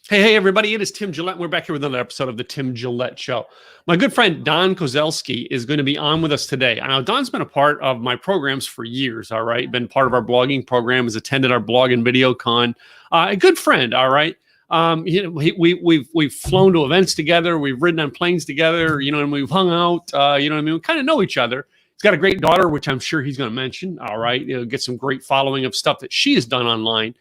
Hey, everybody, it is Tim Gillette. We're back here with another episode of the Tim Gillette Show. My good friend, Don Kozielski, is going to be on with us today. Now, Don's been a part of my programs for years, all right? Been part of our blogging program, has attended our blog and video con. A good friend, all right? We've flown to events together. We've ridden on planes together, and we've hung out, we kind of know each other. He's got a great daughter, which I'm sure he's going to mention, all right? Get some great following of stuff that she has done online.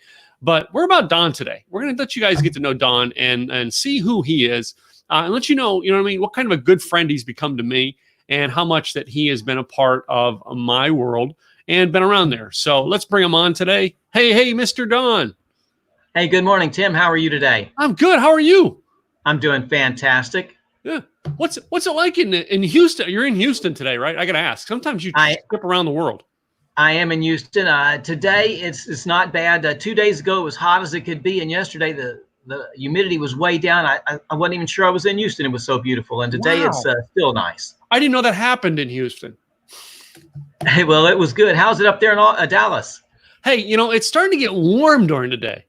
But we're about Don today. We're going to let you guys get to know Don and see who he is and let you know, what kind of a good friend he's become to me and how much that he has been a part of my world and been around there. So let's bring him on today. Hey, Mr. Don. Hey, good morning, Tim. How are you today? I'm good. How are you? I'm doing fantastic. Yeah. What's it like in Houston? You're in Houston today, right? I got to ask. Sometimes you trip around the world. I am in Houston. Today, it's not bad. 2 days ago, it was hot as it could be. And yesterday, the humidity was way down. I wasn't even sure I was in Houston. It was so beautiful. And today, It's still nice. I didn't know that happened in Houston. Hey, well, it was good. How's it up there in Dallas? Hey, it's starting to get warm during the day.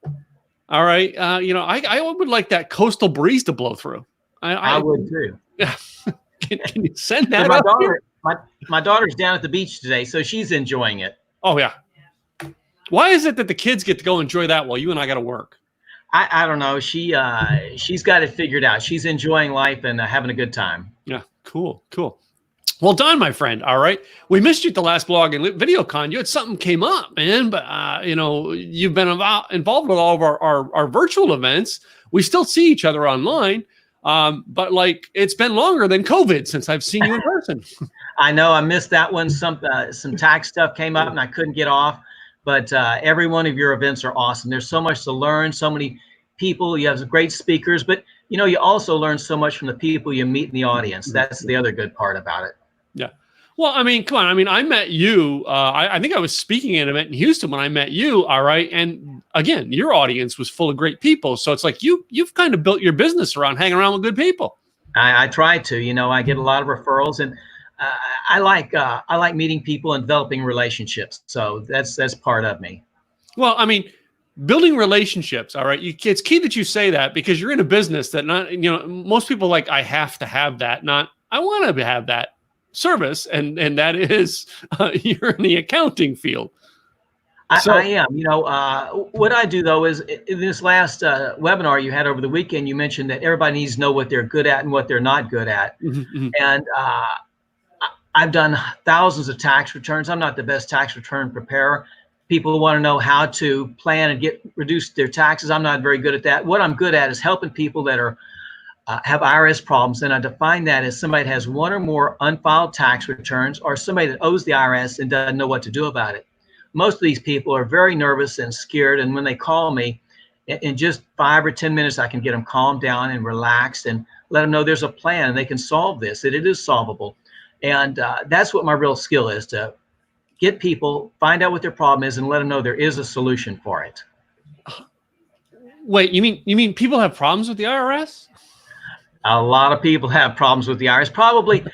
All right. I would like that coastal breeze to blow through. I would too. Yeah. Can you send that up here? My daughter's down at the beach today, so she's enjoying it. Oh, yeah. Why is it that the kids get to go enjoy that while you and I got to work? I don't know. She's got it figured out. She's enjoying life and having a good time. Yeah, cool. Well, Don, my friend, all right. We missed you at the last blog and video con. You had something came up, man, but, you've been involved with all of our virtual events. We still see each other online, but it's been longer than COVID since I've seen you in person. I know I missed that one. Some tax stuff came up and I couldn't get off, but every one of your events are awesome. There's so much to learn, so many people. You have great speakers, but you also learn so much from the people you meet in the audience. That's the other good part about it. Yeah. Well, come on. I met you. I think I was speaking at an event in Houston when I met you. All right. And again, your audience was full of great people. So it's like you've kind of built your business around hanging around with good people. I try to. I get a lot of referrals and I like meeting people and developing relationships. So that's part of me. Well, building relationships. All right. It's key that you say that because you're in a business that most people I have to have that, not I want to have that service. And that is you're in the accounting field. I am. What I do though is in this last webinar you had over the weekend, you mentioned that everybody needs to know what they're good at and what they're not good at. Mm-hmm. And I've done thousands of tax returns. I'm not the best tax return preparer. People want to know how to plan and reduce their taxes. I'm not very good at that. What I'm good at is helping people that have IRS problems. And I define that as somebody that has one or more unfiled tax returns or somebody that owes the IRS and doesn't know what to do about it. Most of these people are very nervous and scared. And when they call me, in just 5 or 10 minutes, I can get them calmed down and relaxed and let them know there's a plan and they can solve this, that it is solvable. And that's what my real skill is, to get people, find out what their problem is and let them know there is a solution for it. Wait, you mean people have problems with the IRS? A lot of people have problems with the IRS, probably.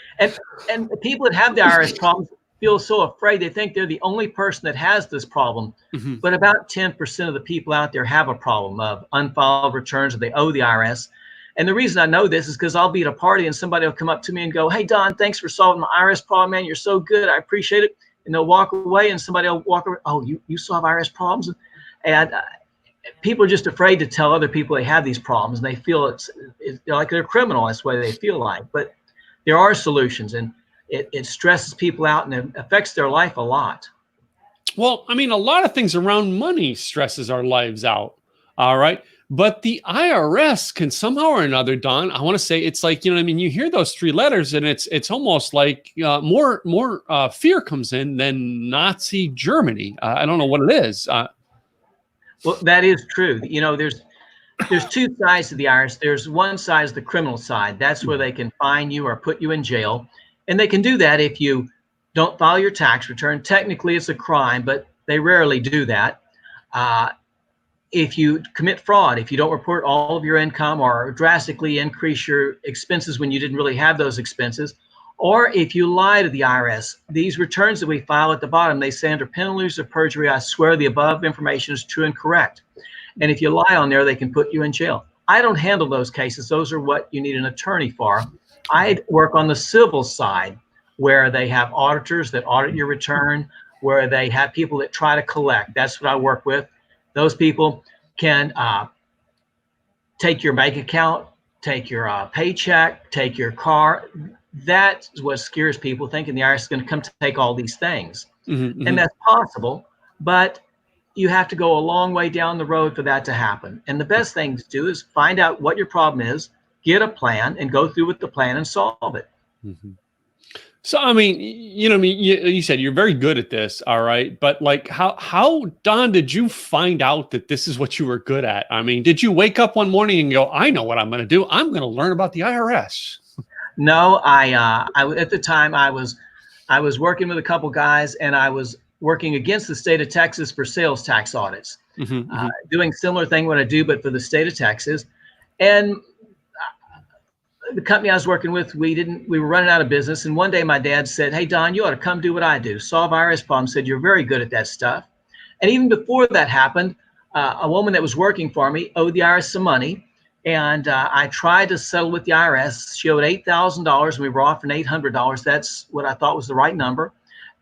And people that have the IRS problems feel so afraid. They think they're the only person that has this problem. Mm-hmm. But about 10% of the people out there have a problem of unfiled returns or they owe the IRS. And the reason I know this is because I'll be at a party and somebody will come up to me and go, "Hey, Don, thanks for solving my IRS problem, man. You're so good. I appreciate it." And they'll walk away and somebody will walk over, "Oh, you solve IRS problems?" And people are just afraid to tell other people they have these problems. And they feel it's like they're a criminal. That's what they feel like. But there are solutions, and it stresses people out and it affects their life a lot. Well, a lot of things around money stresses our lives out. All right. But the IRS can somehow or another, Don, I want to say it's like, you hear those 3 letters and it's almost like more fear comes in than Nazi Germany. I don't know what it is. Well, that is true. There's 2 sides to the IRS. There's one side is the criminal side. That's where they can fine you or put you in jail. And they can do that if you don't file your tax return. Technically, it's a crime, but they rarely do that. If you commit fraud, if you don't report all of your income or drastically increase your expenses when you didn't really have those expenses, or if you lie to the IRS, these returns that we file at the bottom, they say under penalties of perjury, I swear the above information is true and correct. And if you lie on there, they can put you in jail. I don't handle those cases. Those are what you need an attorney for. I work on the civil side, where they have auditors that audit your return, where they have people that try to collect. That's what I work with. Those people can take your bank account, take your paycheck, take your car. That's what scares people, thinking the IRS is going to come to take all these things. And that's possible, but you have to go a long way down the road for that to happen. And the best thing to do is find out what your problem is, get a plan, and go through with the plan and solve it. So, I mean, you said you're very good at this. All right. But like, how, Don, did you find out that this is what you were good at? I mean, did you wake up one morning and go, I know what I'm going to do. I'm going to learn about the IRS. No, I at the time I was working with a couple guys, and I was working against the state of Texas for sales tax audits, doing similar thing what I do, but for the state of Texas. And the company I was working with, we were running out of business. And one day my dad said, hey, Don, you ought to come do what I do. Solve IRS problems. Said, you're very good at that stuff. And even before that happened, a woman that was working for me owed the IRS some money. And I tried to settle with the IRS. She owed $8,000 and we were offering $800. That's what I thought was the right number.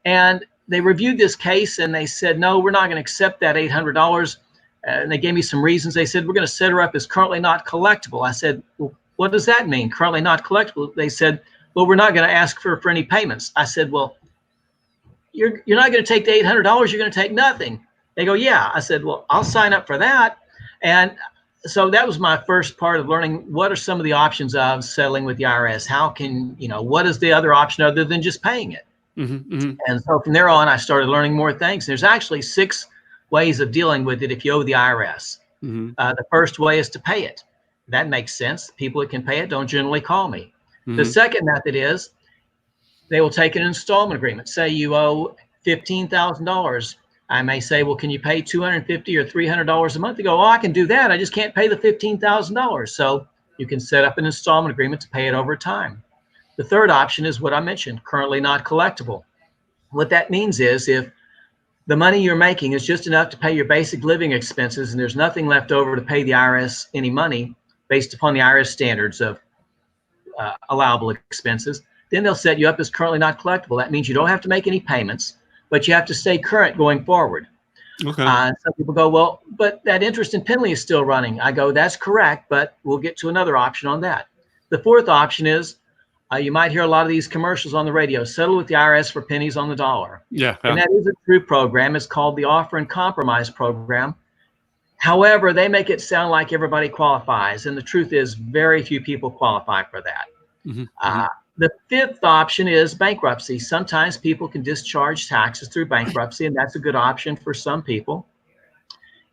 And they reviewed this case and they said, no, we're not going to accept that $800. And they gave me some reasons. They said, we're going to set her up as currently not collectible. I said, well, what does that mean? Currently not collectible. They said, well, we're not going to ask for any payments. I said, well, you're not going to take the $800. You're going to take nothing. They go, yeah. I said, well, I'll sign up for that. And so that was my first part of learning what are some of the options of settling with the IRS. How can, what is the other option other than just paying it? And so from there on, I started learning more things. There's actually 6 ways of dealing with it if you owe the IRS. The first way is to pay it. That makes sense. People that can pay it don't generally call me. The second method is they will take an installment agreement. Say you owe $15,000. I may say, well, can you pay $250 or $300 a month? They go, oh, I can do that. I just can't pay the $15,000. So you can set up an installment agreement to pay it over time. The third option is what I mentioned, currently not collectible. What that means is if the money you're making is just enough to pay your basic living expenses and there's nothing left over to pay the IRS any money based upon the IRS standards of allowable expenses, then they'll set you up as currently not collectible. That means you don't have to make any payments, but you have to stay current going forward. Okay. Some people go, well, but that interest and penalty is still running. I go, that's correct, but we'll get to another option on that. The fourth option is you might hear a lot of these commercials on the radio, settle with the IRS for pennies on the dollar. Yeah. And that is a true program. It's called the Offer and Compromise Program. However, they make it sound like everybody qualifies. And the truth is very few people qualify for that. The fifth option is bankruptcy. Sometimes people can discharge taxes through bankruptcy, and that's a good option for some people.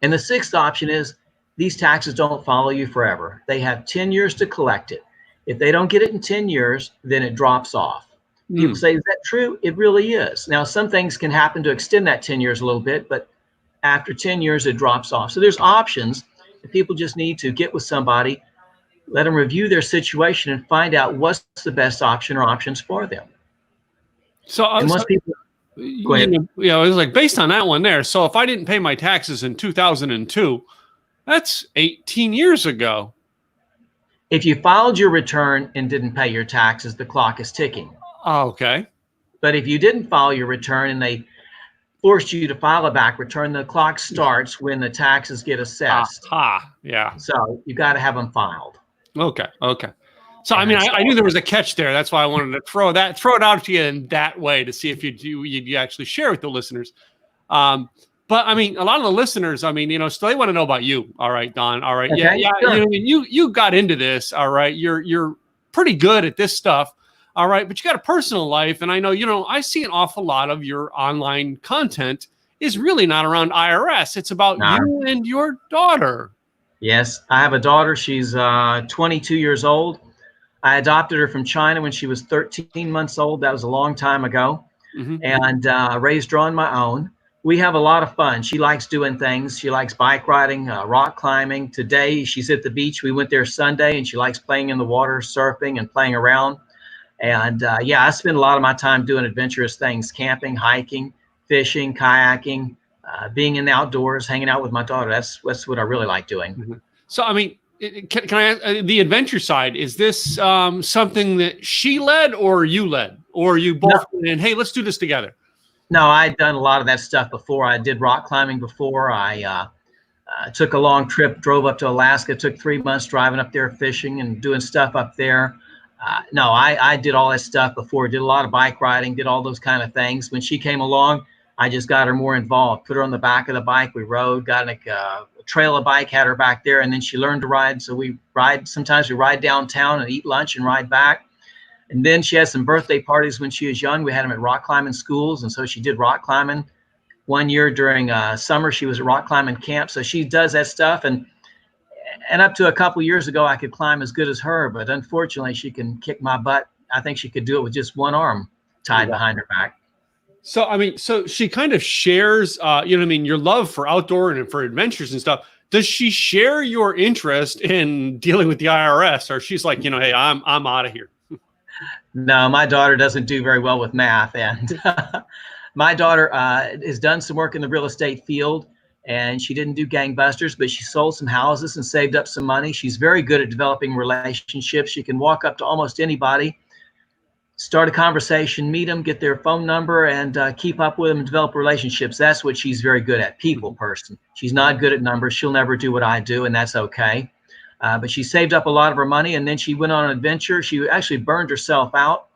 And the sixth option is these taxes don't follow you forever. They have 10 years to collect it. If they don't get it in 10 years, then it drops off. People say, is that true? It really is. Now, some things can happen to extend that 10 years a little bit, but after 10 years, it drops off. So there's options. People just need to get with somebody, let them review their situation and find out what's the best option or options for them. So, people, go ahead. It was like based on that one there. So if I didn't pay my taxes in 2002, that's 18 years ago. If you filed your return and didn't pay your taxes, the clock is ticking. Oh, okay. But if you didn't file your return and they forced you to file a back return, the clock starts when the taxes get assessed. Yeah. So you got to have them filed. Okay. So I mean, I knew there was a catch there. That's why I wanted to throw it out to you in that way to see if you actually share with the listeners. But I mean, a lot of the listeners, I mean, still they want to know about you. All right, Don. All right, okay, yeah. Sure. You got into this. All right, you're pretty good at this stuff. All right, but you got a personal life, and I know, I see an awful lot of your online content is really not around IRS. It's about you and your daughter. Yes, I have a daughter. She's 22 years old. I adopted her from China when she was 13 months old. That was a long time ago, and raised her on my own. We have a lot of fun. She likes doing things. She likes bike riding, rock climbing. Today, she's at the beach. We went there Sunday, and she likes playing in the water, surfing, and playing around. And I spend a lot of my time doing adventurous things, camping, hiking, fishing, kayaking, being in the outdoors, hanging out with my daughter. That's what I really like doing. So, I mean, can I ask, the adventure side, is this something that she led or you led, or you both went in, hey, let's do this together? No, I'd done a lot of that stuff before. I did rock climbing before. I took a long trip, drove up to Alaska, took 3 months driving up there, fishing and doing stuff up there. No, I did all that stuff before, did a lot of bike riding, did all those kind of things. When she came along, I just got her more involved, put her on the back of the bike. We rode, got a trailer bike, had her back there, and then she learned to ride. So we ride, sometimes we ride downtown and eat lunch and ride back. And then she had some birthday parties when she was young. We had them at rock climbing schools. And so she did rock climbing. One year during summer, she was at rock climbing camp. So she does that stuff. And up to a couple years ago, I could climb as good as her. But unfortunately, she can kick my butt. I think she could do it with just one arm tied behind her back. So, I mean, so she kind of shares, you know what I mean, your love for outdoor and for adventures and stuff. Does she share your interest in dealing with the IRS? Or she's like, you know, hey, I'm out of here? No, my daughter doesn't do very well with math. And my daughter has done some work in the real estate field, and she didn't do gangbusters, but she sold some houses and saved up some money. She's very good at developing relationships. She can walk up to almost anybody, start a conversation, meet them, get their phone number, and keep up with them and develop relationships. That's what she's very good at, people person. She's not good at numbers. She'll never do what I do, and that's okay. But she saved up a lot of her money, and then she went on an adventure. She actually burned herself out,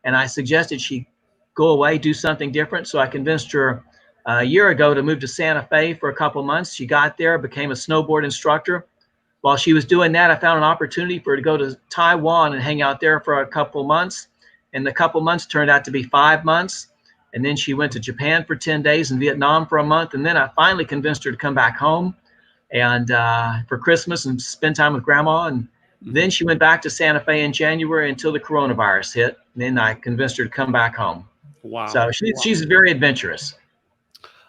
and I suggested she go away, do something different. So I convinced her a year ago to move to Santa Fe for a couple months. She got there, became a snowboard instructor. While she was doing that, I found an opportunity for her to go to Taiwan and hang out there for a couple months. And the couple months turned out to be 5 months. And then she went to Japan for 10 days and Vietnam for a month. And then I finally convinced her to come back home and for Christmas and spend time with grandma. And then she went back to Santa Fe in January until the coronavirus hit. And then I convinced her to come back home. Wow. So she's very adventurous.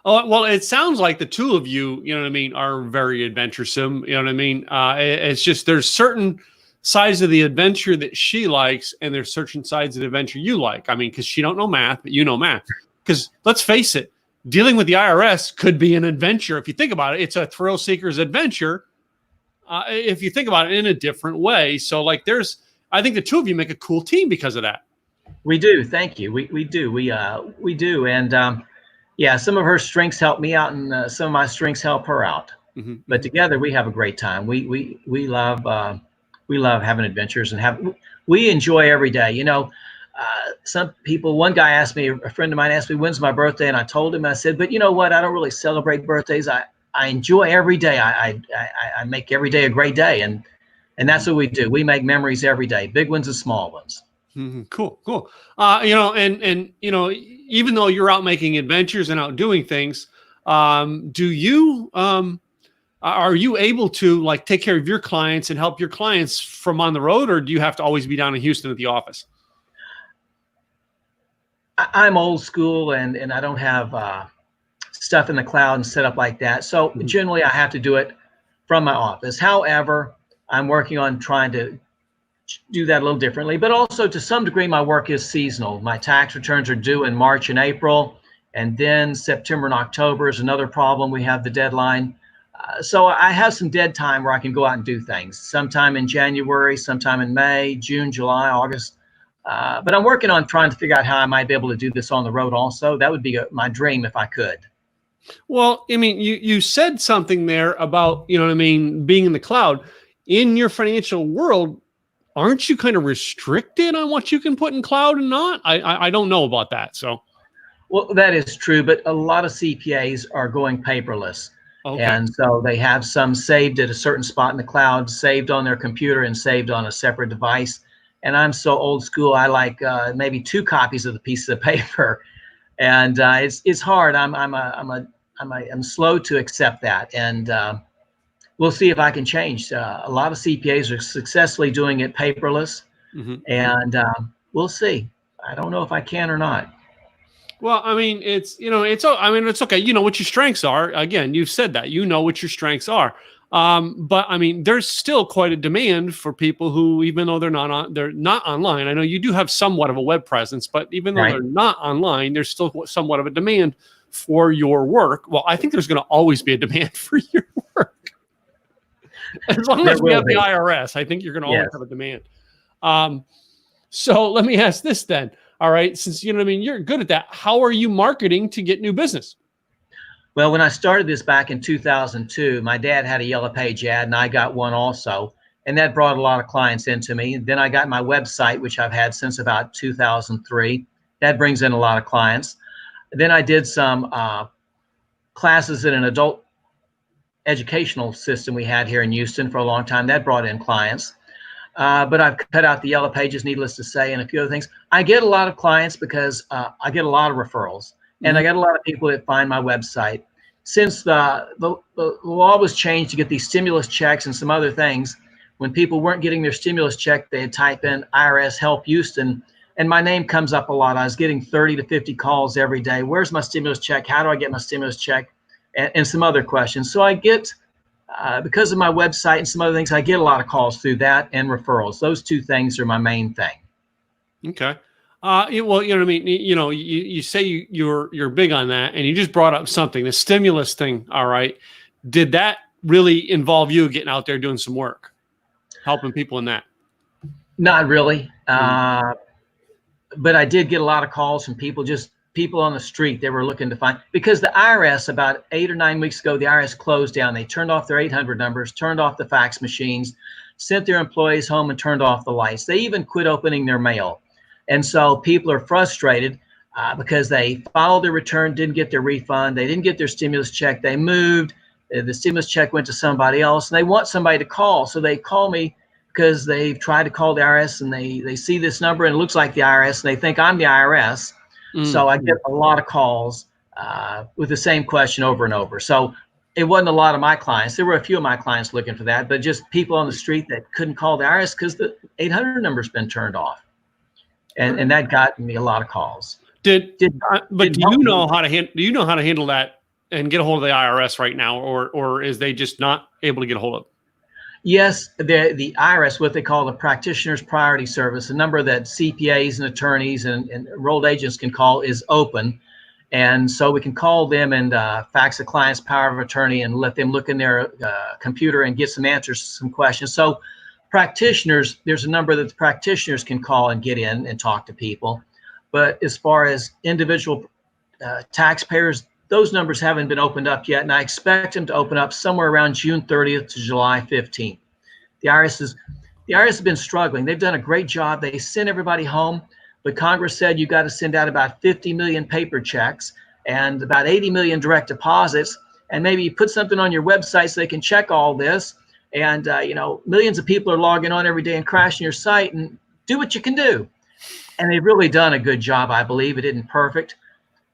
Oh, well, it sounds like the two of you, you know what I mean, are very adventuresome. You know what I mean? It's just there's certain sides of the adventure that she likes, and there's certain sides of the adventure you like. I mean, because she don't know math, but you know math. Because let's face it, dealing with the IRS could be an adventure. If you think about it, it's a thrill seeker's adventure. If you think about it in a different way. So like I think the two of you make a cool team because of that. We do. Thank you. We do. We do. And yeah, some of her strengths help me out, and some of my strengths help her out. Mm-hmm. But together we have a great time. We love having adventures, and we enjoy every day. You know, some people, one guy asked me, a friend of mine asked me, when's my birthday? And I told him, I said, but you know what? I don't really celebrate birthdays. I enjoy every day. I make every day a great day. And that's what we do. We make memories every day, big ones and small ones. Mm-hmm. Cool. You know, and you know, even though you're out making adventures and out doing things, do you, are you able to like take care of your clients and help your clients from on the road, or do you have to always be down in Houston at the office? I'm old school, and I don't have stuff in the cloud and set up like that. So generally I have to do it from my office. However, I'm working on trying to do that a little differently, but also to some degree, my work is seasonal. My tax returns are due in March and April, and then September and October is another problem. We have the deadline. So I have some dead time where I can go out and do things, sometime in January, sometime in May, June, July, August. But I'm working on trying to figure out how I might be able to do this on the road also. That would be my dream if I could. Well, I mean, you said something there about, you know what I mean, being in the cloud. In your financial world, aren't you kind of restricted on what you can put in cloud and not? I don't know about that. So, well, that is true, but a lot of CPAs are going paperless. Okay. And so they have some saved at a certain spot in the cloud, saved on their computer and saved on a separate device. And I'm so old school, I like maybe 2 copies of the piece of paper. And it's hard. I'm slow to accept that. And we'll see if I can change. A lot of CPAs are successfully doing it paperless, and we'll see. I don't know if I can or not. Well, I mean, it's okay. You know what your strengths are. Again, you've said that. You know what your strengths are. But I mean, there's still quite a demand for people who, even though they're not online. I know you do have somewhat of a web presence, but even though they're not online, there's still somewhat of a demand for your work. Well, I think there's going to always be a demand for your work. As long There as we will have be. the IRS, I think you're going to always Yes. have a demand. So let me ask this then. All right, since you know what I mean, you're good at that. How are you marketing to get new business? Well, when I started this back in 2002, my dad had a Yellow Page ad, and I got one also, and that brought a lot of clients into me. And then I got my website, which I've had since about 2003. That brings in a lot of clients. Then I did some classes in an adult educational system we had here in Houston for a long time. That brought in clients. But I've cut out the Yellow Pages, needless to say, and a few other things. I get a lot of clients because I get a lot of referrals, and I get a lot of people that find my website. Since the law was changed to get these stimulus checks and some other things, when people weren't getting their stimulus check, they'd type in IRS Help Houston, and my name comes up a lot. I was getting 30 to 50 calls every day. Where's my stimulus check? How do I get my stimulus check? And some other questions. So I get, because of my website and some other things, I get a lot of calls through that and referrals. Those two things are my main thing. Okay. Well, you know what I mean? You say you're big on that, and you just brought up something, the stimulus thing. All right. Did that really involve you getting out there doing some work, helping people in that? Not really. But I did get a lot of calls from people on the street. They were looking to find, because the IRS about 8 or 9 weeks ago, the IRS closed down. They turned off their 800 numbers, turned off the fax machines, sent their employees home, and turned off the lights. They even quit opening their mail. And so people are frustrated because they filed their return, didn't get their refund. They didn't get their stimulus check. They moved. The stimulus check went to somebody else, and they want somebody to call. So they call me because they've tried to call the IRS, and they see this number, and it looks like the IRS, and they think I'm the IRS. So I get a lot of calls with the same question over and over. So it wasn't a lot of my clients. There were a few of my clients looking for that, but just people on the street that couldn't call the IRS because the 800 number's been turned off. And that got me a lot of calls. Do you know how to handle that and get a hold of the IRS right now, or is they just not able to get a hold of it? Yes, the IRS, what they call the Practitioners Priority Service, a number that CPAs and attorneys and enrolled agents can call, is open. And so we can call them and fax a client's power of attorney and let them look in their computer and get some answers to some questions. So practitioners, there's a number that the practitioners can call and get in and talk to people. But as far as individual taxpayers, those numbers haven't been opened up yet, and I expect them to open up somewhere around June 30th to July 15th. The IRS has been struggling. They've done a great job. They sent everybody home, but Congress said you got to send out about 50 million paper checks and about 80 million direct deposits, and maybe you put something on your website so they can check all this. And millions of people are logging on every day and crashing your site, and do what you can do. And they've really done a good job, I believe. It isn't perfect,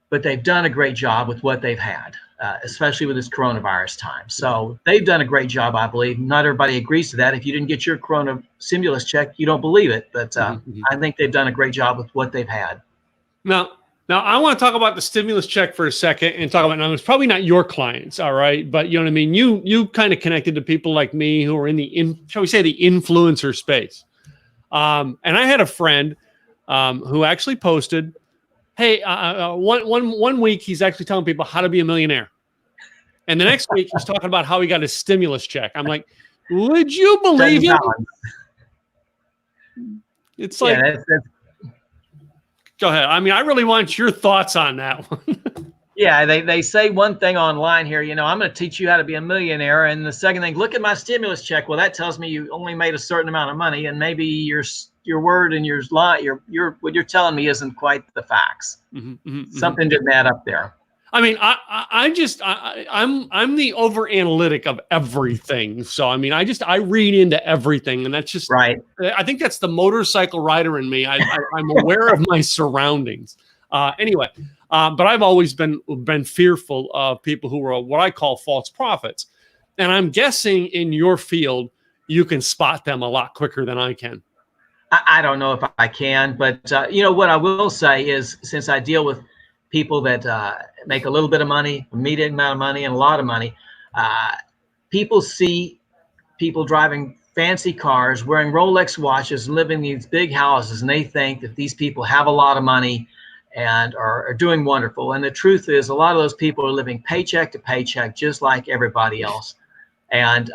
but they've done a great job with what they've had, especially with this coronavirus time. So they've done a great job, I believe. Not everybody agrees to that. If you didn't get your corona stimulus check, you don't believe it. But I think they've done a great job with what they've had. Now I want to talk about the stimulus check for a second and talk about, now it's probably not your clients, all right? But you know what I mean? You kind of connected to people like me who are in shall we say, the influencer space. And I had a friend who actually posted, hey, one week he's actually telling people how to be a millionaire. And the next week he's talking about how he got his stimulus check. I'm like, would you believe him? It's like, go ahead. I mean, I really want your thoughts on that one. Yeah, they say one thing online here, I'm going to teach you how to be a millionaire. And the second thing, look at my stimulus check. Well, that tells me you only made a certain amount of money, and maybe your word and your lie, what you're telling me isn't quite the facts. Something didn't add up there. I mean, I'm the over analytic of everything. So I mean, I read into everything, and that's just right. I think that's the motorcycle rider in me. I'm aware of my surroundings. Anyway, but I've always been fearful of people who are what I call false prophets, and I'm guessing in your field you can spot them a lot quicker than I can. I don't know if I can, but what I will say is, since I deal with people that make a little bit of money, a medium amount of money, and a lot of money, people see people driving fancy cars, wearing Rolex watches, and living in these big houses, and they think that these people have a lot of money and are doing wonderful. And the truth is, a lot of those people are living paycheck to paycheck, just like everybody else. And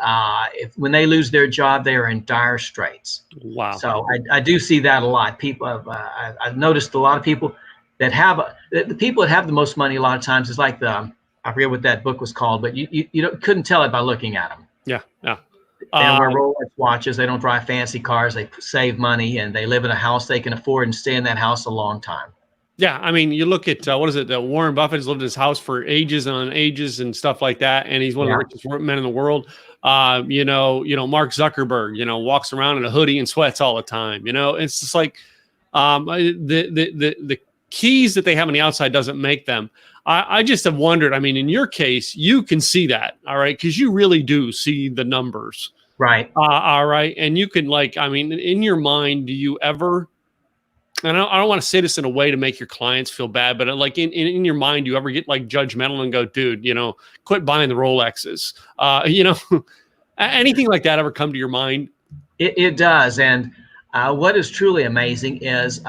when they lose their job, they are in dire straits. Wow. So I do see that a lot. People I've noticed a lot of people that have the people that have the most money a lot of times is like I forget what that book was called, but you couldn't tell it by looking at them. Yeah. They don't wear Rolex watches. They don't drive fancy cars. They save money, and they live in a house they can afford and stay in that house a long time. Yeah, I mean, you look at what is it? Warren Buffett has lived in his house for ages and on ages and stuff like that, and he's one of the richest men in the world. Mark Zuckerberg, walks around in a hoodie and sweats all the time. It's just like the keys that they have on the outside doesn't make them. I just have wondered. I mean, in your case, you can see that, all right, because you really do see the numbers, right? All right, and you can in your mind, do you ever? And I don't want to say this in a way to make your clients feel bad, but like in your mind, do you ever get like judgmental and go, dude, quit buying the Rolexes? Anything like that ever come to your mind? It does. And what is truly amazing is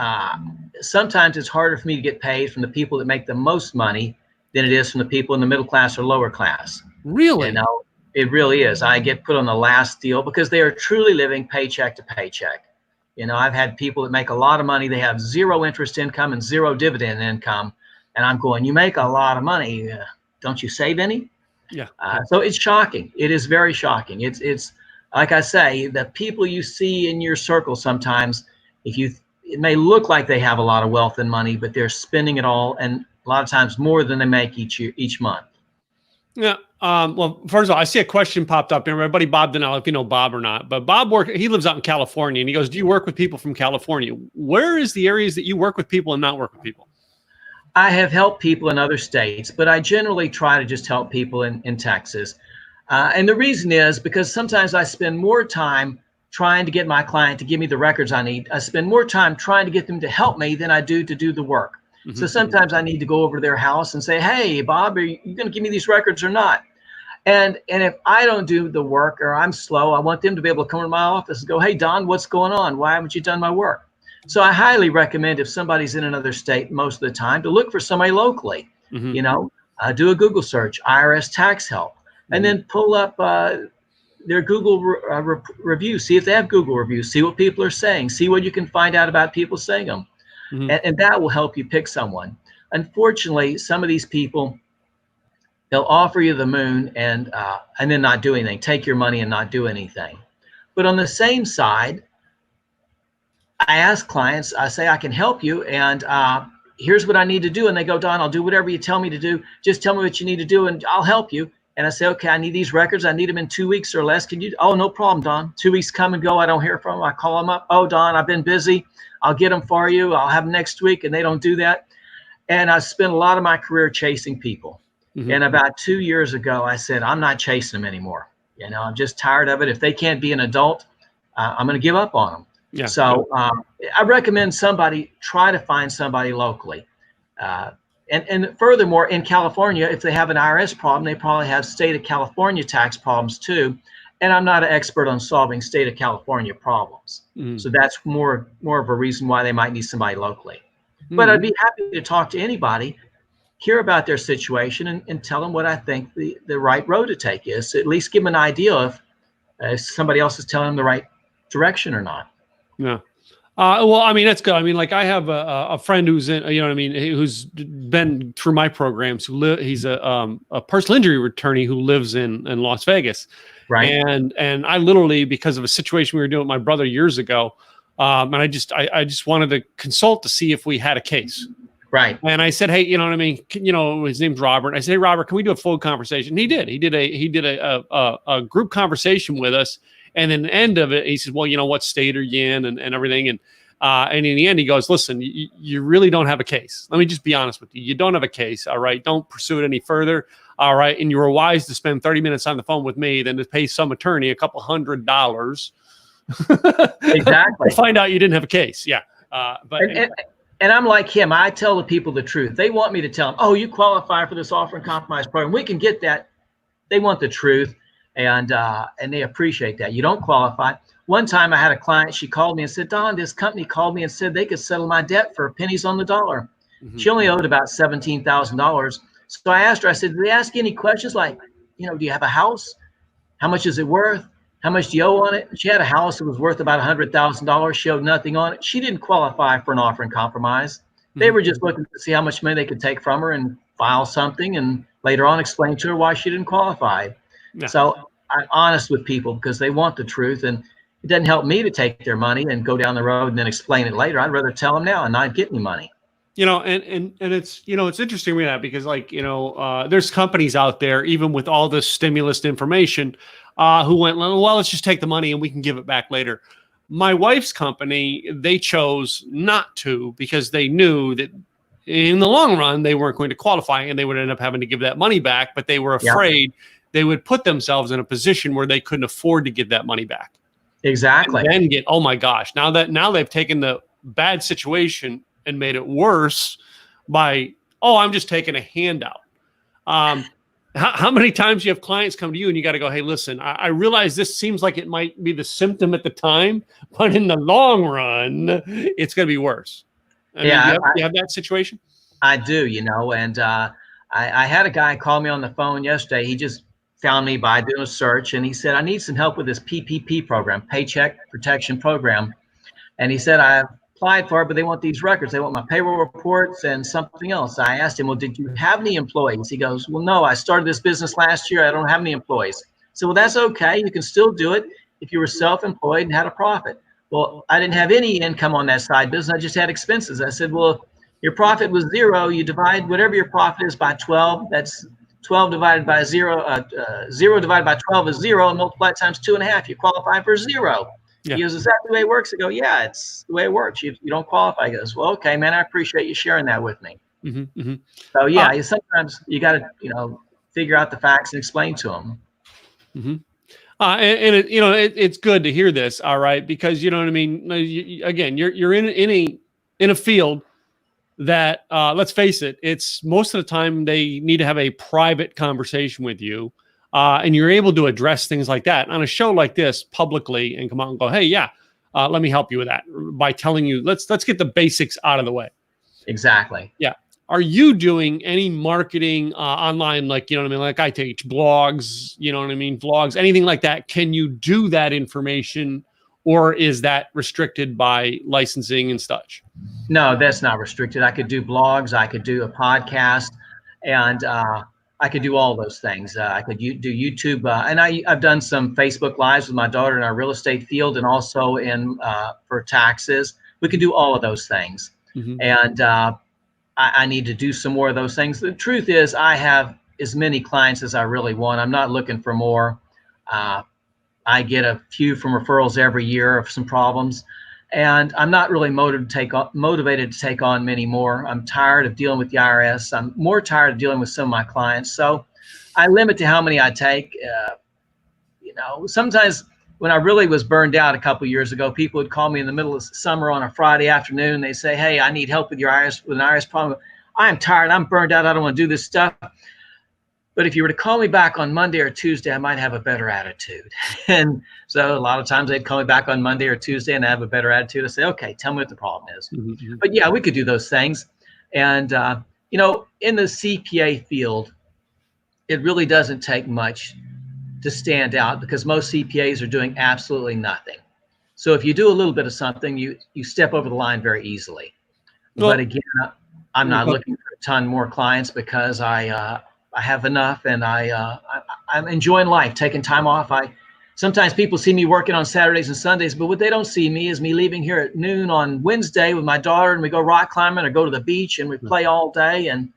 sometimes it's harder for me to get paid from the people that make the most money than it is from the people in the middle class or lower class. Really? It really is. I get put on the last deal because they are truly living paycheck to paycheck. I've had people that make a lot of money. They have zero interest income and zero dividend income. And I'm going, you make a lot of money. Don't you save any? Yeah. So it's shocking. It is very shocking. It's like I say, the people you see in your circle sometimes, it may look like they have a lot of wealth and money, but they're spending it all, and a lot of times more than they make each month. Yeah. Well, first of all, I see a question popped up here. My buddy Bob Donnell, if you know Bob or not, but Bob he lives out in California, and he goes, do you work with people from California? Where is the areas that you work with people and not work with people? I have helped people in other states, but I generally try to just help people in Texas. And the reason is because sometimes I spend more time trying to get my client to give me the records I need. I spend more time trying to get them to help me than I do to do the work. Mm-hmm. So sometimes I need to go over to their house and say, hey, Bob, are you going to give me these records or not? And if I don't do the work or I'm slow, I want them to be able to come to my office and go, hey, Don, what's going on? Why haven't you done my work? So I highly recommend, if somebody's in another state most of the time, to look for somebody locally. Mm-hmm. Do a Google search, IRS tax help, and then pull up their Google reviews, see if they have Google reviews, see what people are saying, see what you can find out about people saying them. Mm-hmm. And that will help you pick someone. Unfortunately, some of these people, they'll offer you the moon and then not do anything, take your money and not do anything. But on the same side, I ask clients, I say, I can help you, and here's what I need to do. And they go, Don, I'll do whatever you tell me to do. Just tell me what you need to do and I'll help you. And I say, okay, I need these records. I need them in 2 weeks or less. Can you? Oh, no problem, Don. 2 weeks come and go. I don't hear from them. I call them up. Oh, Don, I've been busy. I'll get them for you. I'll have them next week. And they don't do that. And I spent a lot of my career chasing people. Mm-hmm. And about 2 years ago, I said, I'm not chasing them anymore. I'm just tired of it. If they can't be an adult, I'm going to give up on them. Yeah. So I recommend try to find somebody locally. And furthermore, in California, if they have an IRS problem, they probably have state of California tax problems too. And I'm not an expert on solving state of California problems. Mm. So that's more of a reason why they might need somebody locally. Mm. But I'd be happy to talk to anybody, hear about their situation, and tell them what I think the right road to take is. To at least give them an idea of if somebody else is telling them the right direction or not. Yeah. Well, I mean, that's good. I mean, like I have a friend who's in, who's been through my programs. He's a personal injury attorney who lives in Las Vegas. Right. And I literally, because of a situation we were doing with my brother years ago, and I just wanted to consult to see if we had a case. Right. And I said, hey, his name's Robert. I said, hey, Robert, can we do a full conversation? He did. He did a group conversation with us. And then the end of it, he says, well, what state are you in and everything. And in the end, he goes, listen, you really don't have a case. Let me just be honest with you. You don't have a case. All right. Don't pursue it any further. All right. And you were wise to spend 30 minutes on the phone with me than to pay some attorney $200. Exactly. To find out you didn't have a case. Yeah. And I'm like him. I tell the people the truth. They want me to tell them, oh, you qualify for this offer and compromise program. We can get that. They want the truth. And they appreciate that. You don't qualify. One time I had a client, she called me and said, Don, this company called me and said they could settle my debt for pennies on the dollar. Mm-hmm. She only owed about $17,000. So I asked her, I said, did they ask you any questions like, do you have a house? How much is it worth? How much do you owe on it? She had a house that was worth about $100,000, showed nothing on it. She didn't qualify for an offer in compromise. They were just looking to see how much money they could take from her and file something, and later on explain to her why she didn't qualify. Yeah. So I'm honest with people because they want the truth, and it doesn't help me to take their money and go down the road and then explain it later. I'd rather tell them now and not get any money. And it's, it's interesting with that because there's companies out there, even with all this stimulus information, who went, well, let's just take the money and we can give it back later. My wife's company, they chose not to because they knew that in the long run, they weren't going to qualify and they would end up having to give that money back, but they were afraid they would put themselves in a position where they couldn't afford to give that money back. Exactly. And then oh my gosh, now they've taken the bad situation and made it worse by, I'm just taking a handout. How many times you have clients come to you and you got to go, hey, listen, I realize this seems like it might be the symptom at the time, but in the long run, it's going to be worse. You have that situation? I do, and I had a guy call me on the phone yesterday. He just found me by doing a search, and he said, I need some help with this PPP program, Paycheck Protection Program. And he said, I applied for it, but they want these records. They want my payroll reports and something else. I asked him, well, did you have any employees? He goes, well, no, I started this business last year. I don't have any employees. So, well, that's okay. You can still do it if you were self-employed and had a profit. Well, I didn't have any income on that side business. I just had expenses. I said, well, your profit was zero. You divide whatever your profit is by 12. That's 12 divided by 0. 0 divided by 12 is 0, and multiply it times 2.5. You qualify for 0. Yeah. He goes, is that the way it works? I go, yeah, it's the way it works. You don't qualify. He goes, well, okay, man, I appreciate you sharing that with me. So, yeah, sometimes you got to, figure out the facts and explain to them. It's good to hear this, all right, because you know what I mean. Again, you're in a field that let's face it, it's most of the time they need to have a private conversation with you, and you're able to address things like that on a show like this publicly and come out and go, hey, let me help you with that by telling you let's get the basics out of the way. Exactly. Yeah. Are you doing any marketing online, like, like I teach blogs, vlogs, anything like that? Can you do that information, or is that restricted by licensing and such? No, that's not restricted. I could do blogs, I could do a podcast, and I could do all those things. I could do YouTube, and I've done some Facebook Lives with my daughter in our real estate field, and also for taxes. We can do all of those things. And I need to do some more of those things. The truth is, I have as many clients as I really want. I'm not looking for more. I get a few from referrals every year of some problems, and I'm not really motivated to take on many more. I'm tired of dealing with the IRS. I'm more tired of dealing with some of my clients. So I limit to how many I take. Sometimes when I really was burned out a couple of years ago, people would call me in the middle of summer on a Friday afternoon. They say, hey, I need help with an IRS problem. I'm tired. I'm burned out. I don't want to do this stuff. But if you were to call me back on Monday or Tuesday, I might have a better attitude. And so a lot of times they'd call me back on Monday or Tuesday and I have a better attitude. I say, okay, tell me what the problem is. But yeah, we could do those things. And, in the CPA field, it really doesn't take much to stand out because most CPAs are doing absolutely nothing. So if you do a little bit of something, you step over the line very easily. Well, but again, I'm not looking for a ton more clients because I have enough, and I'm enjoying life, taking time off. Sometimes people see me working on Saturdays and Sundays, but what they don't see me is me leaving here at noon on Wednesday with my daughter, and we go rock climbing or go to the beach and we play all day. And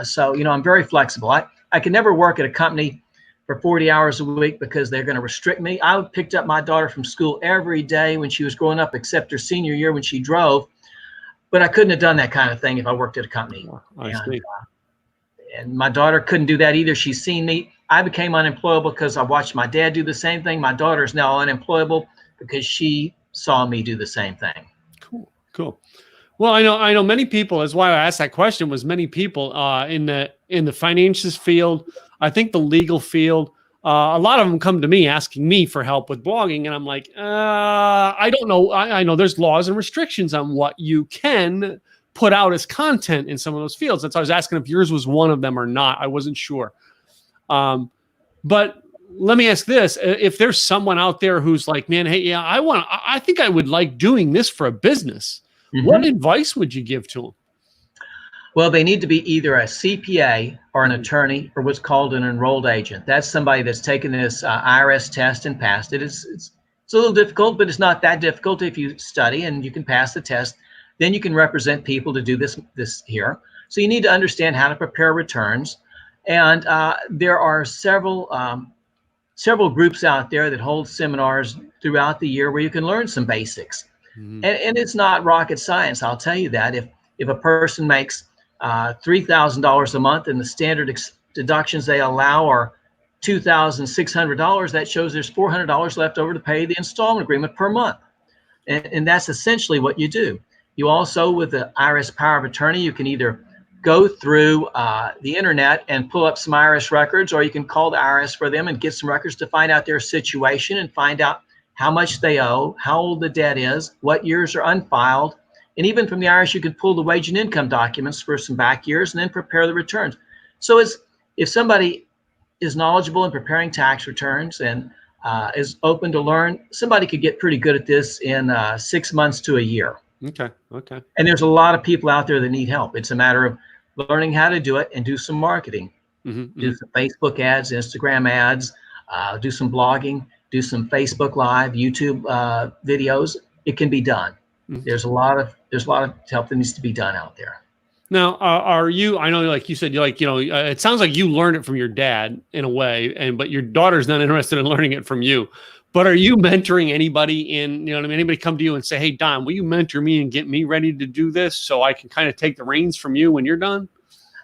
so I'm very flexible. I can never work at a company for 40 hours a week because they're going to restrict me. I picked up my daughter from school every day when she was growing up, except her senior year when she drove. But I couldn't have done that kind of thing if I worked at a company. And my daughter couldn't do that either. She's seen me. I became unemployable because I watched my dad do the same thing. My daughter is now unemployable because she saw me do the same thing. Cool. Well, I know many people. That's why I asked that question. Was many people in the finances field, I think the legal field, a lot of them come to me asking me for help with blogging, and I'm like, I don't know. I know there's laws and restrictions on what you can put out as content in some of those fields. That's why I was asking if yours was one of them or not. I wasn't sure. But let me ask this: if there's someone out there who's like, man, hey, yeah, I think I would like doing this for a business. What advice would you give to them? Well, they need to be either a CPA or an attorney or what's called an enrolled agent. That's somebody that's taken this IRS test and passed it. It's a little difficult, but it's not that difficult if you study and you can pass the test. Then you can represent people to do this here. So you need to understand how to prepare returns. And there are several groups out there that hold seminars throughout the year where you can learn some basics. And it's not rocket science, I'll tell you that. If a person makes $3,000 a month and the standard deductions they allow are $2,600, that shows there's $400 left over to pay the installment agreement per month. And that's essentially what you do. You also, with the IRS power of attorney, you can either go through the internet and pull up some IRS records, or you can call the IRS for them and get some records to find out their situation and find out how much they owe, how old the debt is, what years are unfiled. And even from the IRS, you can pull the wage and income documents for some back years and then prepare the returns. So if somebody is knowledgeable in preparing tax returns and is open to learn, somebody could get pretty good at this in 6 months to a year. Okay. And there's a lot of people out there that need help. It's a matter of learning how to do it and do some marketing. Do some Facebook ads, Instagram ads, do some blogging, do some Facebook Live, YouTube videos. It can be done. There's a lot of help that needs to be done out there. Now, are you? I know, like you said, it sounds like you learned it from your dad in a way, but your daughter's not interested in learning it from you. But are you mentoring anybody in? Anybody come to you and say, "Hey, Don, will you mentor me and get me ready to do this so I can kind of take the reins from you when you're done?"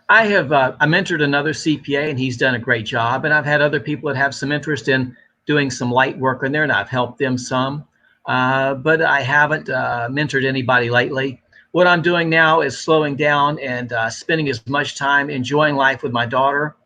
I have. I mentored another CPA, and he's done a great job. And I've had other people that have some interest in doing some light work in there, and I've helped them some. But I haven't mentored anybody lately. What I'm doing now is slowing down and spending as much time enjoying life with my daughter,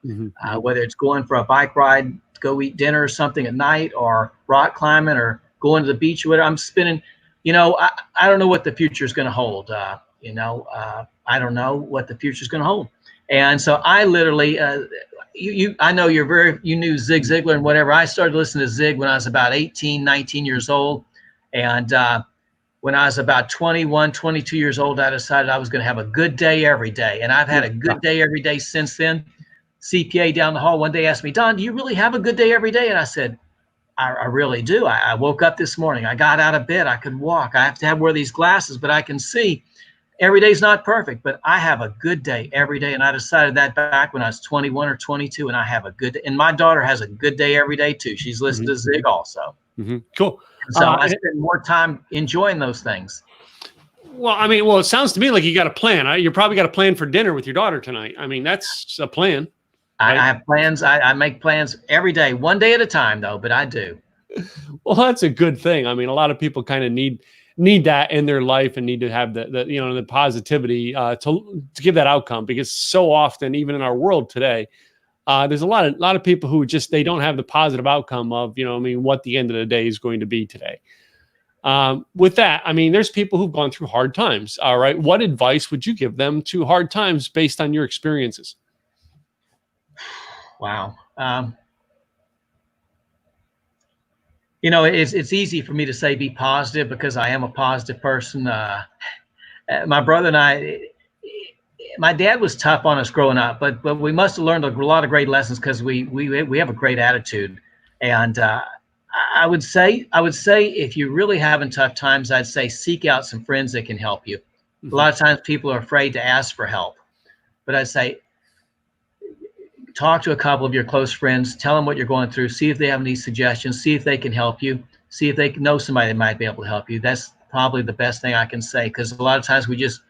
whether it's going for a bike ride, to go eat dinner or something at night, or rock climbing, or going to the beach or whatever. I'm spending, I don't know what the future is going to hold. I don't know what the future is going to hold. And so I literally, I know you knew Zig Ziglar and whatever. I started listening to Zig when I was about 18, 19 years old. And when I was about 21, 22 years old, I decided I was going to have a good day every day. And I've had a good day every day since then. CPA down the hall one day asked me, "Don, do you really have a good day every day?" And I said, I really do. I woke up this morning. I got out of bed. I could walk. I have to wear these glasses, but I can see. Every day's not perfect, but I have a good day every day. And I decided that back when I was 21 or 22, and I have a good day. And my daughter has a good day every day too. She's listened to Zig also. Cool. So I spend more time enjoying those things. Well, it sounds to me like you got a plan. You probably got a plan for dinner with your daughter tonight. I mean, that's a plan. Right? I have plans. I make plans every day, one day at a time though, but I do. Well, that's a good thing. I mean, a lot of people kind of need that in their life and need to have the positivity to give that outcome, because so often, even in our world today, there's a lot of people who just, they don't have the positive outcome of, what the end of the day is going to be today. With that, I mean, there's people who've gone through hard times. All right. What advice would you give them to hard times based on your experiences? Wow. It's easy for me to say be positive because I am a positive person. My brother and I, my dad was tough on us growing up, but we must have learned a lot of great lessons because we have a great attitude. And I would say if you're really having tough times, I'd say seek out some friends that can help you. A lot of times people are afraid to ask for help, but I'd say talk to a couple of your close friends, tell them what you're going through, see if they have any suggestions, see if they can help you, see if they know somebody that might be able to help you. That's probably the best thing I can say, because a lot of times we just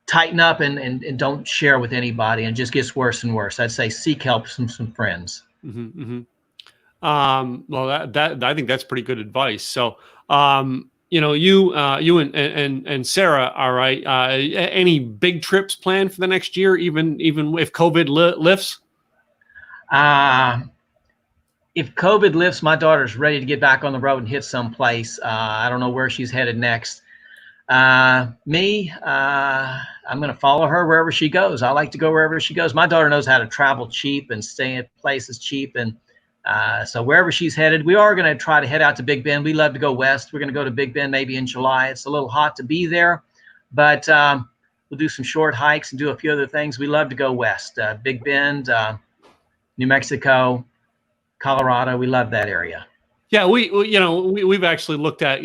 tighten up and don't share with anybody, and it just gets worse and worse. I'd say seek help from some friends. Well, that I think that's pretty good advice. So, you and Sarah, all right. Any big trips planned for the next year, even if COVID lifts? If COVID lifts, my daughter's ready to get back on the road and hit someplace. I don't know where she's headed next. I'm going to follow her wherever she goes. I like to go wherever she goes. My daughter knows how to travel cheap and stay at places cheap. And so wherever she's headed, we are going to try to head out to Big Bend. We love to go west. We're going to go to Big Bend maybe in July. It's a little hot to be there, but we'll do some short hikes and do a few other things. We love to go west, Big Bend, New Mexico, Colorado. We love that area. Yeah, we've actually looked at,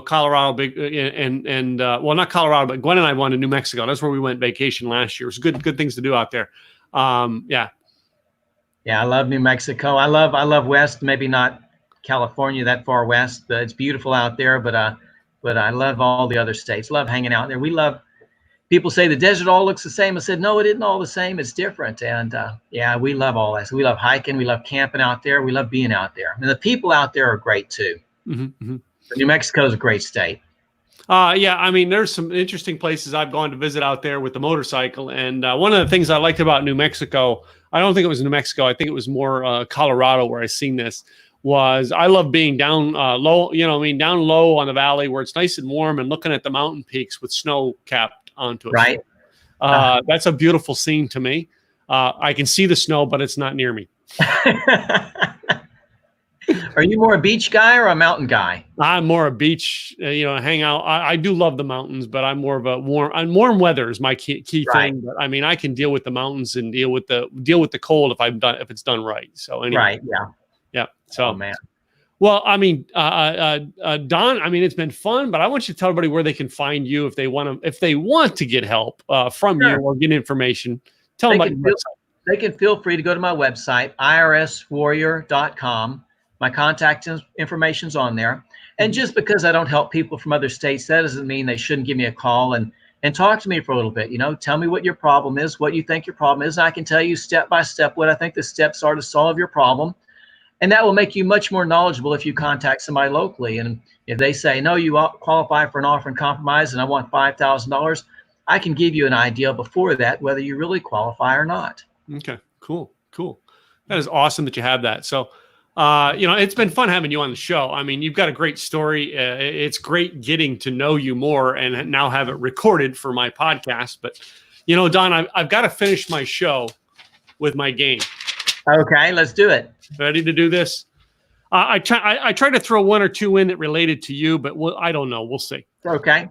Colorado, big and well, not Colorado, but Gwen and I went to New Mexico. That's where we went vacation last year. It's good things to do out there. Yeah, I love New Mexico. I love west. Maybe not California that far west, but it's beautiful out there. But I love all the other states. Love hanging out there. We love. People say the desert all looks the same. I said, no, it isn't all the same. It's different. And we love all that. So we love hiking. We love camping out there. We love being out there. And the people out there are great too. Mm-hmm. New Mexico is a great state. There's some interesting places I've gone to visit out there with the motorcycle. And one of the things I liked about New Mexico, I don't think it was New Mexico. I think it was more Colorado where I seen this. Was I love being down low, down low on the valley where it's nice and warm and looking at the mountain peaks with snow capped onto it. Right. That's a beautiful scene to me. I can see the snow, but it's not near me. Are you more a beach guy or a mountain guy? I'm more a beach, hang out. I do love the mountains, but I'm more of a warm weather is my key thing. But I mean, I can deal with the mountains and deal with the cold if it's done right. So anyway. Right. Yeah. Yeah. So, oh, man. Well, Don, it's been fun, but I want you to tell everybody where they can find you if they want to get help from you or get information. Tell them about your website. They can feel free to go to my website, irswarrior.com. My contact information's on there. And just because I don't help people from other states, that doesn't mean they shouldn't give me a call and talk to me for a little bit. Tell me what your problem is, what you think your problem is. And I can tell you step by step what I think the steps are to solve your problem. And that will make you much more knowledgeable if you contact somebody locally. And if they say, no, you qualify for an offer and compromise and I want $5,000, I can give you an idea before that whether you really qualify or not. Okay, cool. That is awesome that you have that. So, it's been fun having you on the show. I mean, you've got a great story. It's great getting to know you more and now have it recorded for my podcast. But, Don, I've got to finish my show with my game. Okay, let's do it. Ready to do this? I tried to throw one or two in that related to you, but I don't know. We'll see. Okay.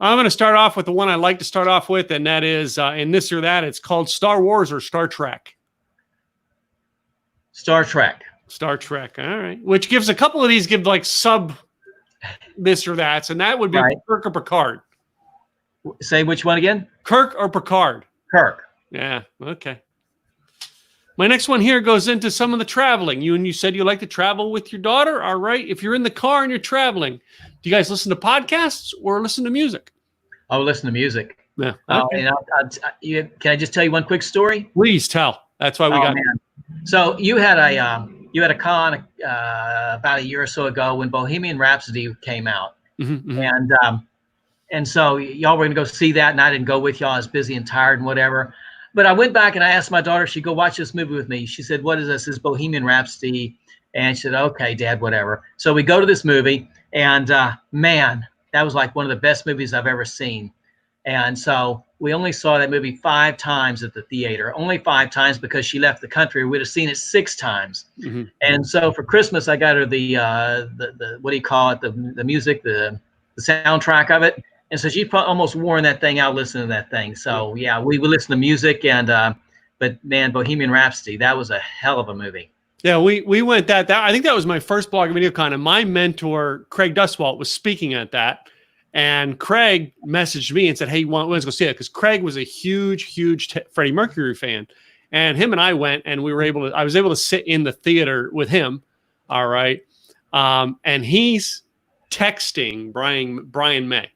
I'm going to start off with the one I like to start off with, and that is in this or that. It's called Star Wars or Star Trek. Star Trek. Star Trek. All right. Which gives a couple of these give like sub this or that, and that would be right. Kirk or Picard. Say which one again? Kirk or Picard? Kirk. Yeah. Okay. My next one here goes into some of the traveling. You said you like to travel with your daughter. All right. If you're in the car and you're traveling, do you guys listen to podcasts or listen to music? I'll listen to music. Yeah. Okay. Can I just tell you one quick story? Please tell. That's why we got. Man. So you had a con about a year or so ago when Bohemian Rhapsody came out, and so y'all were gonna go see that, and I didn't go with y'all. I was busy and tired and whatever. But I went back and I asked my daughter, she'd go watch this movie with me. She said, what is this? This is Bohemian Rhapsody. And she said, okay, Dad, whatever. So we go to this movie and man, that was like one of the best movies I've ever seen. And so we only saw that movie 5 times at the theater, only 5 times because she left the country. We'd have seen it 6 times. Mm-hmm. And so for Christmas, I got her the what do you call it? The music, the soundtrack of it. And so she's almost worn that thing out listening to that thing. So yeah, we would listen to music but man, Bohemian Rhapsody, that was a hell of a movie. Yeah, we went that I think that was my first blog video con, and my mentor, Craig Duswalt, was speaking at that. And Craig messaged me and said, hey, let's go see it. Because Craig was a huge Freddie Mercury fan. And him and I went, and I was able to sit in the theater with him. All right. And he's texting Brian May.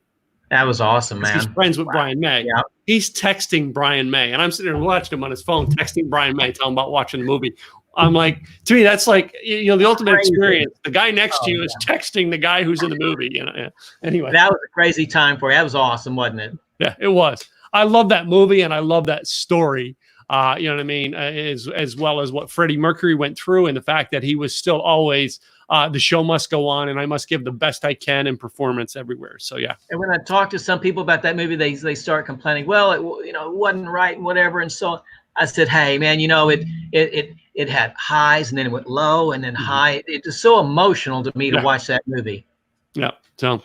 That was awesome, man. He's friends with Brian May. Yeah. He's texting Brian May. And I'm sitting there watching him on his phone, texting Brian May, telling him about watching the movie. I'm like, to me, that's like, the ultimate experience. The guy next to you is texting the guy who's in the movie. Yeah. Anyway. That was a crazy time for you. That was awesome, wasn't it? Yeah, it was. I love that movie and I love that story. You know what I mean? As well as what Freddie Mercury went through and the fact that he was still always the show must go on, and I must give the best I can in performance everywhere. So yeah. And when I talk to some people about that movie, they start complaining. Well, it wasn't right and whatever. And so I said, hey man, it had highs and then it went low and then high. It was so emotional to me to watch that movie. Yeah. So,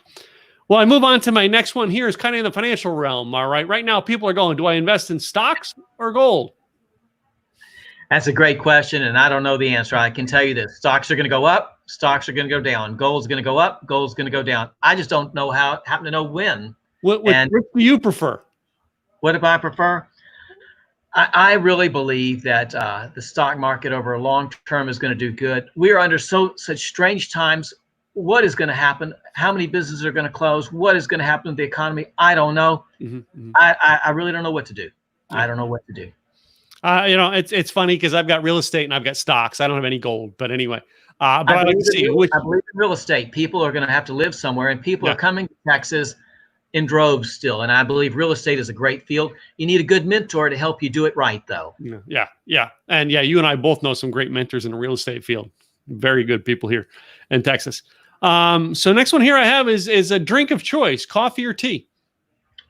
well, I move on to my next one here is kind of in the financial realm. All right. Right now, people are going, do I invest in stocks or gold? That's a great question, and I don't know the answer. I can tell you this. Stocks are going to go up. Stocks are going to go down. Gold's going to go up. Gold's going to go down. I just don't know happen to know when. What do you prefer? What do I prefer? I really believe that the stock market over a long term is going to do good. We are under such strange times. What is going to happen? How many businesses are going to close? What is going to happen to the economy? I don't know. I really don't know what to do. I don't know what to do. It's funny because I've got real estate and I've got stocks. I don't have any gold, but anyway. But I believe in real estate. People are going to have to live somewhere, and people are coming to Texas in droves still. And I believe real estate is a great field. You need a good mentor to help you do it right, though. Yeah. And yeah, you and I both know some great mentors in the real estate field. Very good people here in Texas. So next one here I have is a drink of choice, coffee or tea.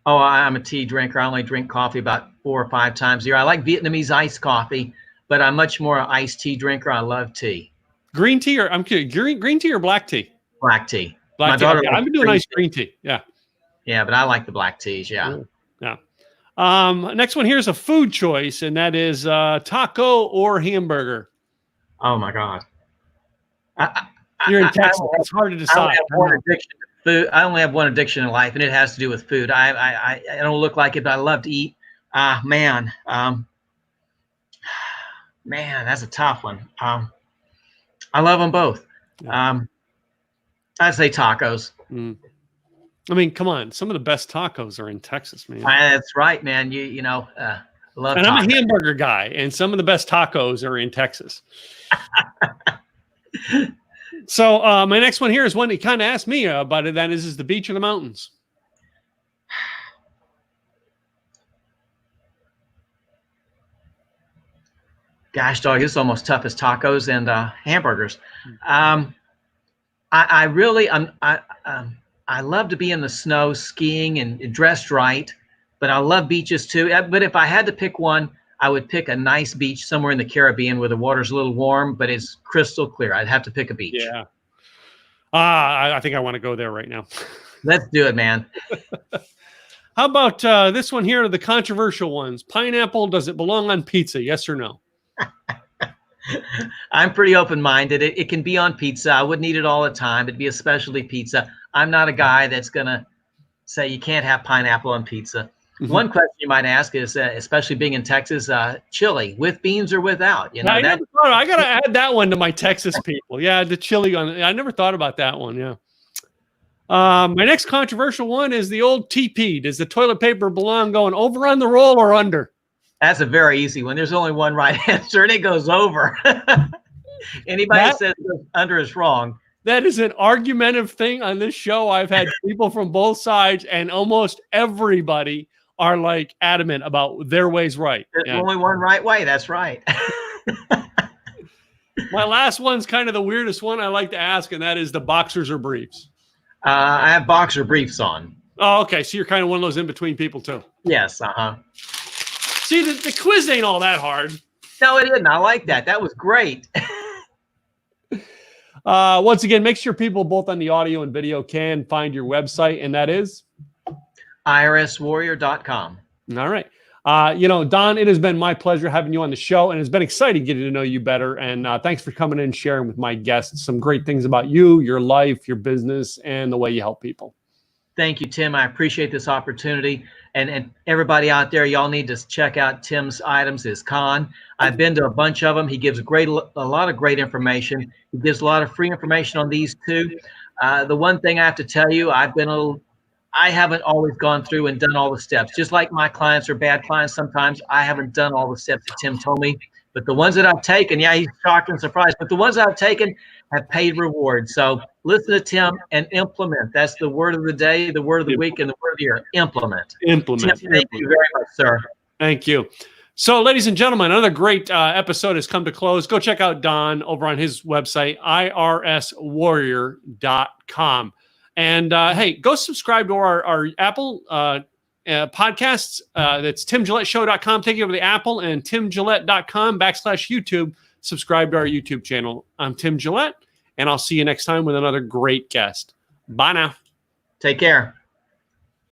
Oh, I'm a tea drinker. I only drink coffee about 4 or 5 times a year. I like Vietnamese iced coffee, but I'm much more an iced tea drinker. I love tea. Green tea I'm kidding. Green tea or black tea? Black tea. Black tea. Okay. I've been doing nice green tea. Yeah. Yeah, but I like the black teas. Yeah. Yeah. Next one here is a food choice, and that is taco or hamburger. Oh my God. You're in Texas. It's hard to decide. I only have one addiction in life, and it has to do with food. I don't look like it, but I love to eat. Man, that's a tough one. I love them both. I'd say tacos. I mean, come on. Some of the best tacos are in Texas, man. That's right, man. I love and tacos. I'm a hamburger guy, and some of the best tacos are in Texas. So my next one here is one that kind of asked me about it. That is the beach or the mountains? Gosh, dog, this is almost tough as tacos and hamburgers. I love to be in the snow skiing and dressed right, but I love beaches too. But if I had to pick one, I would pick a nice beach somewhere in the Caribbean where the water's a little warm, but it's crystal clear. I'd have to pick a beach. Yeah. I think I want to go there right now. Let's do it, man. How about this one here, the controversial ones? Pineapple, does it belong on pizza? Yes or no? I'm pretty open-minded. It can be on pizza. I wouldn't eat it all the time. It'd be a specialty pizza. I'm not a guy that's going to say you can't have pineapple on pizza. One question you might ask is, especially being in Texas, chili with beans or without? I got to add that one to my Texas people. Yeah, the chili on. I never thought about that one. Yeah. My next controversial one is the old TP. Does the toilet paper belong going over on the roll or under? That's a very easy one. There's only one right answer, and it goes over. Anybody that says under is wrong. That is an argumentative thing on this show. I've had people from both sides, and almost everybody are like adamant about their way's right. There's only one right way. That's right. My last one's kind of the weirdest one I like to ask, and that is the boxers or briefs. I have boxer briefs on. Oh, okay. So you're kind of one of those in-between people too. Yes. See, the quiz ain't all that hard. No, it isn't. I like that. That was great. Once again, make sure people both on the audio and video can find your website, and that is irswarrior.com. All right. Don, it has been my pleasure having you on the show, and it's been exciting getting to know you better. And thanks for coming in and sharing with my guests some great things about you, your life, your business, and the way you help people. Thank you, Tim. I appreciate this opportunity. And everybody out there, y'all need to check out Tim's items, his con. I've been to a bunch of them. He gives a lot of great information. He gives a lot of free information on these too. The one thing I have to tell you, I haven't always gone through and done all the steps. Just like my clients are bad clients sometimes, I haven't done all the steps that Tim told me. But the ones that I've taken, yeah, he's shocked and surprised. But the ones I've taken have paid rewards. So listen to Tim and implement. That's the word of the day, the word of the week, and the word of the year. Implement. Implement. Tim, thank you very much, sir. Thank you. So, ladies and gentlemen, another great episode has come to close. Go check out Don over on his website, irswarrior.com. And hey, go subscribe to our Apple podcasts. That's timgilletteshow.com. Take you over to the Apple and timgillette.com/YouTube. Subscribe to our YouTube channel. I'm Tim Gillette, and I'll see you next time with another great guest. Bye now. Take care.